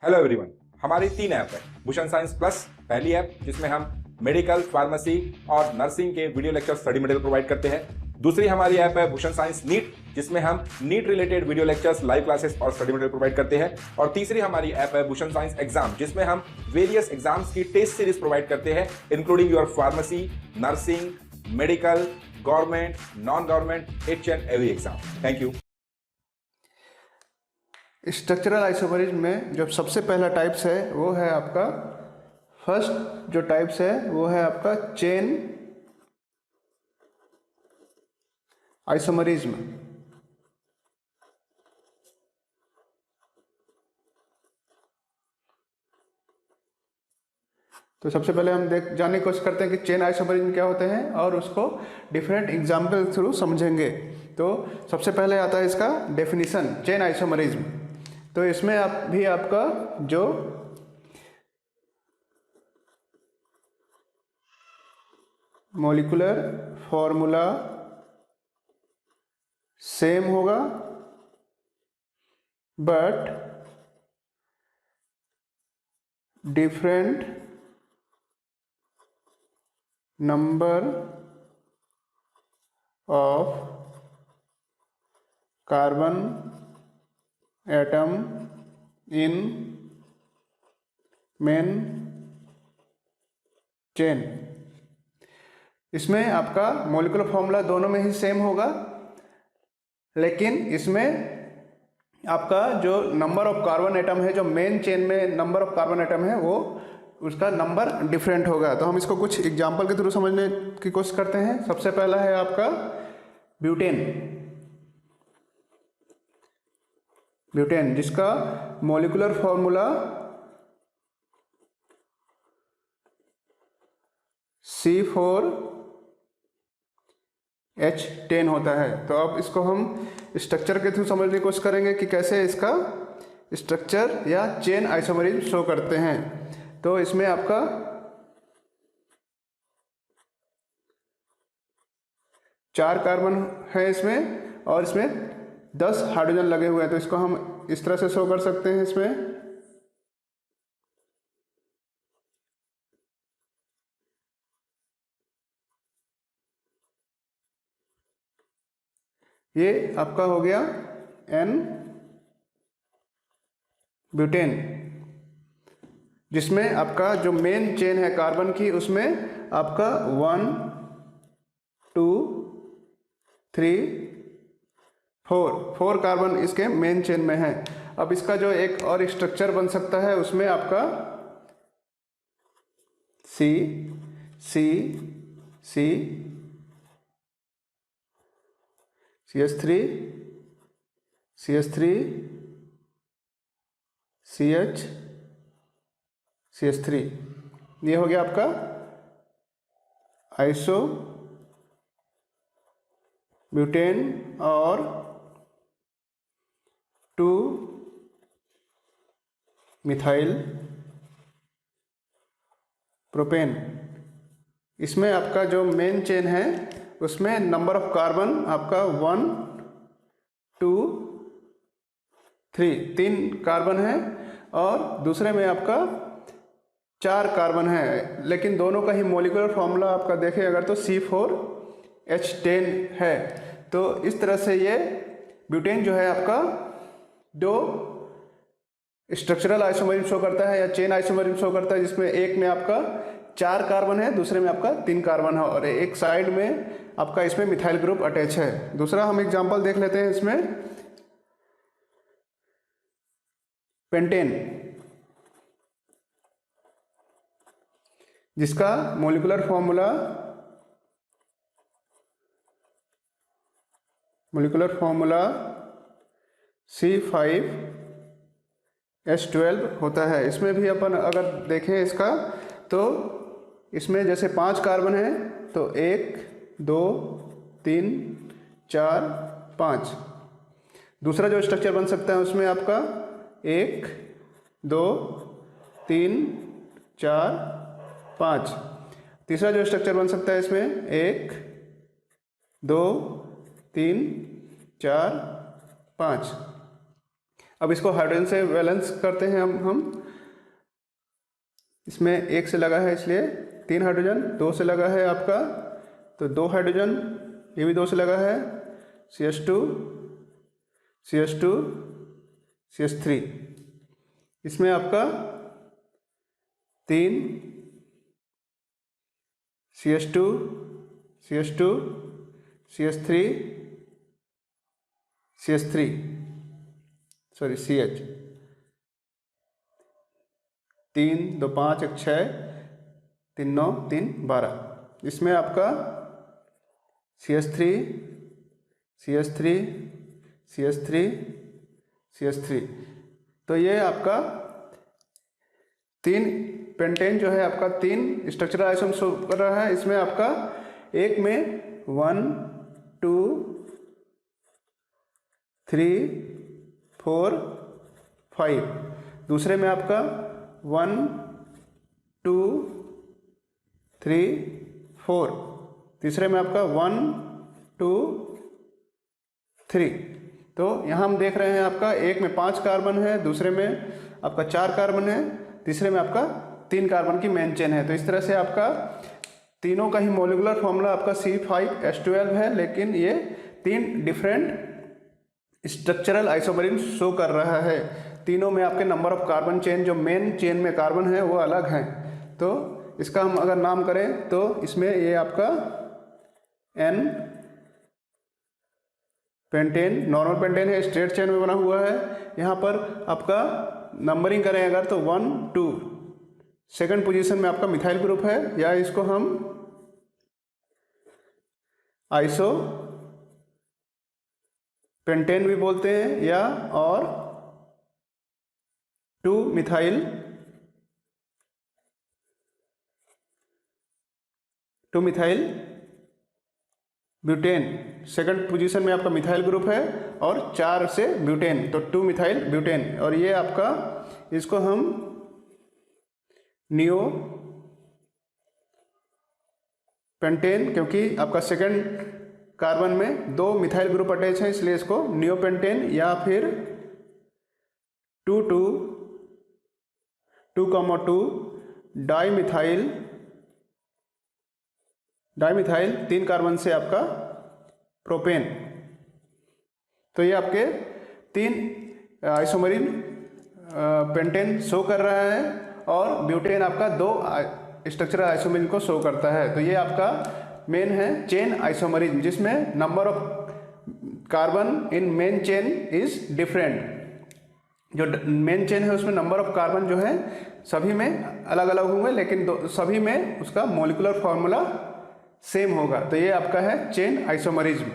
Hello everyone. हमारी 3 app है। Bhushan science plus पहली ऐप जिसमें हम मेडिकल, फार्मेसी और नर्सिंग के video lecture study material provide करते हैं। दूसरी हमारी ऐप है भूषण साइंस नीट, जिसमें हम NEET related video lectures, live classes और स्टडी मटेरियल प्रोवाइड करते हैं। और तीसरी हमारी ऐप है भूषण साइंस एग्जाम, जिसमें हम वेरियस एग्जाम्स की टेस्ट सीरीज प्रोवाइड करते हैं, including your pharmacy, nursing, medical, government, non government, each and every exam. Thank you. Structural isomerism में जो सबसे पहला टाइप्स है वो है आपका फर्स्ट जो टाइप्स है वो है आपका चेन आइसोमरिज्म। तो सबसे पहले हम जानने की कोशिश करते हैं कि चेन आइसोमरिज्म क्या होते हैं और उसको डिफरेंट एग्जाम्पल थ्रू समझेंगे। तो सबसे पहले आता है इसका डेफिनेशन चेन आइसोमरिज्म। तो इसमें आपका जो मॉलिक्यूलर फॉर्मूला सेम होगा but different number of carbon atom in main chain. इसमें आपका मॉलिक्यूलर फॉर्मूला दोनों में ही सेम होगा, लेकिन इसमें आपका जो नंबर ऑफ कार्बन एटम है, जो मेन चेन में नंबर ऑफ कार्बन एटम है, वो उसका नंबर डिफरेंट होगा। तो हम इसको कुछ एग्जांपल के थ्रू समझने की कोशिश करते हैं। सबसे पहला है आपका ब्यूटेन, जिसका मॉलिक्यूलर फॉर्मूला C4H10 होता है। तो अब इसको हम स्ट्रक्चर के थ्रू समझने की कोशिश करेंगे कि कैसे इसका स्ट्रक्चर या चेन आइसोमरिज्म शो करते हैं। तो इसमें आपका चार कार्बन है इसमें, और इसमें 10 हाइड्रोजन लगे हुए हैं। तो इसको हम इस तरह से शो कर सकते हैं। इसमें ये आपका हो गया N ब्यूटेन, जिसमें आपका जो मेन चेन है कार्बन की, उसमें आपका 1 2 3 4 कार्बन इसके मेन चेन में है। अब इसका जो एक और स्ट्रक्चर बन सकता है, उसमें आपका C C C CH3 CH3 CH CH3, ये हो गया आपका आइसो ब्यूटेन और 2 मिथाइल प्रोपेन। इसमें आपका जो मेन चेन है उसमें नंबर ऑफ कार्बन आपका 1 2 3 कार्बन है, और दूसरे में आपका 4 कार्बन है। लेकिन दोनों का ही मॉलिक्यूलर फॉर्मूला आपका देखें अगर तो C4H10 है। तो इस तरह से ये ब्यूटेन जो है आपका दो स्ट्रक्चरल आइसोमरिज्म शो करता है या चेन आइसोमरिज्म शो करता है, जिसमें एक में आपका 4 कार्बन है, दूसरे में आपका 3 कार्बन है, और एक साइड में आपका इसमें मिथाइल ग्रुप अटैच है। दूसरा हम एग्जांपल देख लेते हैं इसमें पेंटेन, जिसका मॉलिक्यूलर फॉर्मूला C5H12 होता है। इसमें भी अपन अगर देखें इसका, तो इसमें जैसे 5 कार्बन है, तो 1 2 3 4 5। दूसरा जो स्ट्रक्चर बन सकता है उसमें आपका 1 2 3 4 5। तीसरा जो स्ट्रक्चर बन सकता है इसमें 1 2 3 4 5। अब इसको हाइड्रोजन से बैलेंस करते हैं हम इसमें 1 से लगा है इसलिए 3 हाइड्रोजन, 2 से लगा है आपका तो 2 हाइड्रोजन, ये भी 2 से लगा है, CH2 CH2 CH3, इसमें आपका 3 CH2 CH2 CH3 CH3 sorry CH 3 2 5 1 6 3 9 3 12, इसमें आपका CH3 CH3 CH3 CH3, तो ये आपका 3 पेंटेन जो है आपका 3 स्ट्रक्चरल आइसोमर शो कर रहा है। इसमें आपका एक में 1 2 3 4 5, दूसरे में आपका 1 2 3 4, तीसरे में आपका 1 2 3। तो यहाँ हम देख रहे हैं आपका एक में 5 कार्बन है, दूसरे में आपका 4 कार्बन है, तीसरे में आपका 3 कार्बन की मेन चेन है। तो इस तरह से आपका तीनों का ही मॉलिक्यूलर फॉर्मूला आपका C5H12 है, लेकिन ये 3 डिफरेंट स्ट्रक्चरल आइसोमरिन शो कर रहा है। तीनों में आपके नंबर ऑफ कार्बन चेन, जो मेन चेन में कार्बन है वो अलग हैं। तो इसका हम अगर नाम करें तो इसमें ये आपका N पेंटेन, नॉर्मल पेंटेन है, स्ट्रेट चेन में बना हुआ है। यहाँ पर आपका नंबरिंग करें अगर तो 1 2, सेकंड पोजीशन में आपका मिथाइल ग्रुप है, या इसको हम आइसो पेंटेन भी बोलते हैं, या और 2 मिथाइल ब्यूटेन, सेकंड पोजीशन में आपका मिथाइल ग्रुप है और 4 से ब्यूटेन, तो 2 मिथाइल ब्यूटेन। और ये आपका इसको हम नियो पेंटेन, क्योंकि आपका सेकंड कार्बन में 2 मिथाइल ग्रुप अटैच है इसलिए इसको नियो पेंटेन, या फिर 2 2 2,2 डाइमिथाइल 3 कार्बन से आपका प्रोपेन। तो ये आपके 3 आइसोमरिन पेंटेन शो कर रहा है, और ब्यूटेन आपका 2 स्ट्रक्चरल आइसोमरिन को शो करता है। तो ये आपका मेन है चेन आइसोमरिन, जिसमें number of carbon in main chain is different. जो मेन चेन है उसमें नंबर ऑफ कार्बन जो है सभी में अलग अलग होंगे, लेकिन सभी में उसका मॉलिक्यूलर फॉर्मूला सेम होगा। तो ये आपका है चेन आइसोमरिज्म।